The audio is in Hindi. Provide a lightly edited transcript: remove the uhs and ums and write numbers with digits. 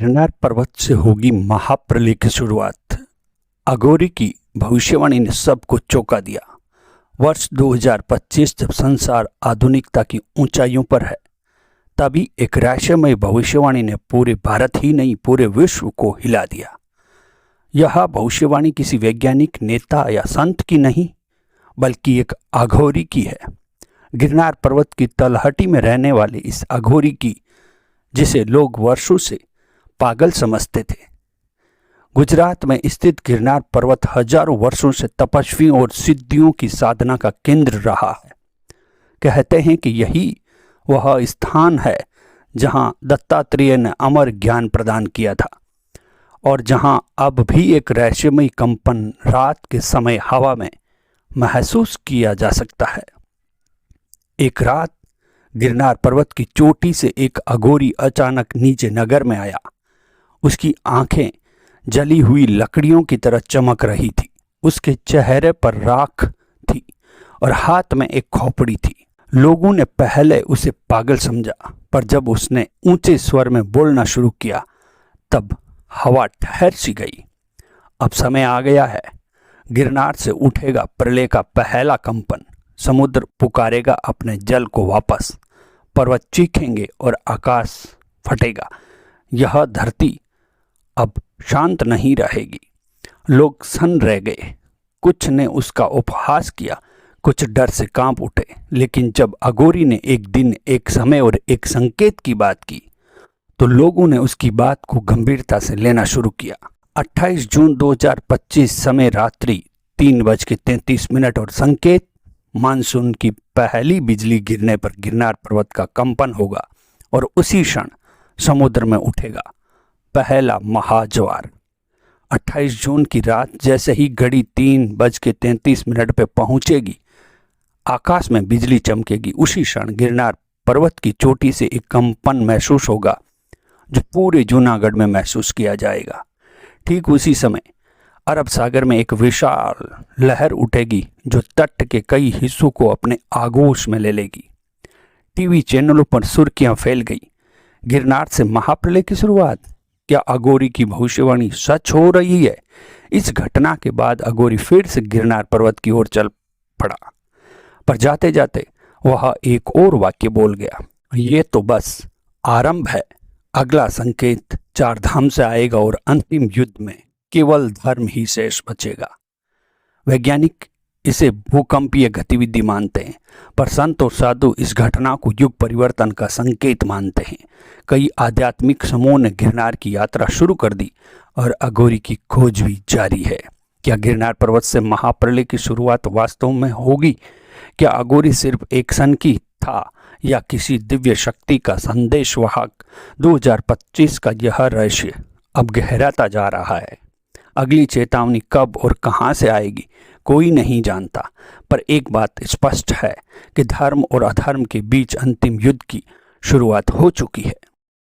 गिरनार पर्वत से होगी महाप्रलय की शुरुआत। अघोरी की भविष्यवाणी ने सबको चौंका दिया। वर्ष 2025 जब संसार आधुनिकता की ऊंचाइयों पर है, तभी एक रहस्यमय भविष्यवाणी ने पूरे भारत ही नहीं पूरे विश्व को हिला दिया। यह भविष्यवाणी किसी वैज्ञानिक, नेता या संत की नहीं, बल्कि एक अघोरी की है। गिरनार पर्वत की तलहटी में रहने वाले इस अघोरी की, जिसे लोग वर्षों से पागल समझते थे। गुजरात में स्थित गिरनार पर्वत हजारों वर्षों से तपस्वियों और सिद्धियों की साधना का केंद्र रहा है। कहते हैं कि यही वह स्थान है जहां दत्तात्रेय ने अमर ज्ञान प्रदान किया था और जहां अब भी एक रहस्यमय कंपन रात के समय हवा में महसूस किया जा सकता है। एक रात गिरनार पर्वत की चोटी से एक अघोरी अचानक नीचे नगर में आया। उसकी आंखें जली हुई लकड़ियों की तरह चमक रही थी। उसके चेहरे पर राख थी और हाथ में एक खोपड़ी थी। लोगों ने पहले उसे पागल समझा, पर जब उसने ऊंचे स्वर में बोलना शुरू किया, तब हवा ठहर सी गई। अब समय आ गया है। गिरनार से उठेगा प्रलय का पहला कंपन। समुद्र पुकारेगा अपने जल को वापस। पर्वत चीखेंगे और आकाश फटेगा। यह धरती अब शांत नहीं रहेगी। लोग सन्न रह गए। कुछ ने उसका उपहास किया, कुछ डर से कांप उठे। लेकिन जब अघोरी ने एक दिन, एक समय और एक संकेत की बात की, तो लोगों ने उसकी बात को गंभीरता से लेना शुरू किया। 28 जून 2025 समय रात्रि 3:33 और संकेत, मानसून की पहली बिजली गिरने पर गिरनार पर्वत का कंपन होगा और उसी क्षण समुद्र में उठेगा पहला महाज्वार। 28 जून की रात जैसे ही घड़ी 3:33 पे पहुंचेगी, आकाश में बिजली चमकेगी। उसी क्षण गिरनार पर्वत की चोटी से एक कंपन महसूस होगा जो पूरे जूनागढ़ में महसूस किया जाएगा। ठीक उसी समय अरब सागर में एक विशाल लहर उठेगी जो तट के कई हिस्सों को अपने आगोश में ले लेगी। टीवी चैनलों पर सुर्खियां फैल गई। गिरनार से महाप्रलय की शुरुआत। क्या अघोरी की भविष्यवाणी सच हो रही है? इस घटना के बाद अघोरी फिर से गिरनार पर्वत की ओर चल पड़ा, पर जाते जाते वह एक और वाक्य बोल गया, ये तो बस आरंभ है। अगला संकेत चारधाम से आएगा और अंतिम युद्ध में केवल धर्म ही शेष बचेगा। वैज्ञानिक इसे भूकंपीय गतिविधि मानते हैं, पर संत और साधु इस घटना को युग परिवर्तन का संकेत मानते हैं। कई आध्यात्मिक समूहों ने गिरनार की यात्रा शुरू कर दी और अघोरी की खोज भी जारी है। क्या गिरनार पर्वत से महाप्रलय की शुरुआत वास्तव में होगी? क्या अघोरी सिर्फ एक सनकी था या किसी दिव्य शक्ति का संदेशवाहक? 2025 का यह रहस्य अब गहराता जा रहा है। अगली चेतावनी कब और कहां से आएगी कोई नहीं जानता, पर एक बात स्पष्ट है कि धर्म और अधर्म के बीच अंतिम युद्ध की शुरुआत हो चुकी है।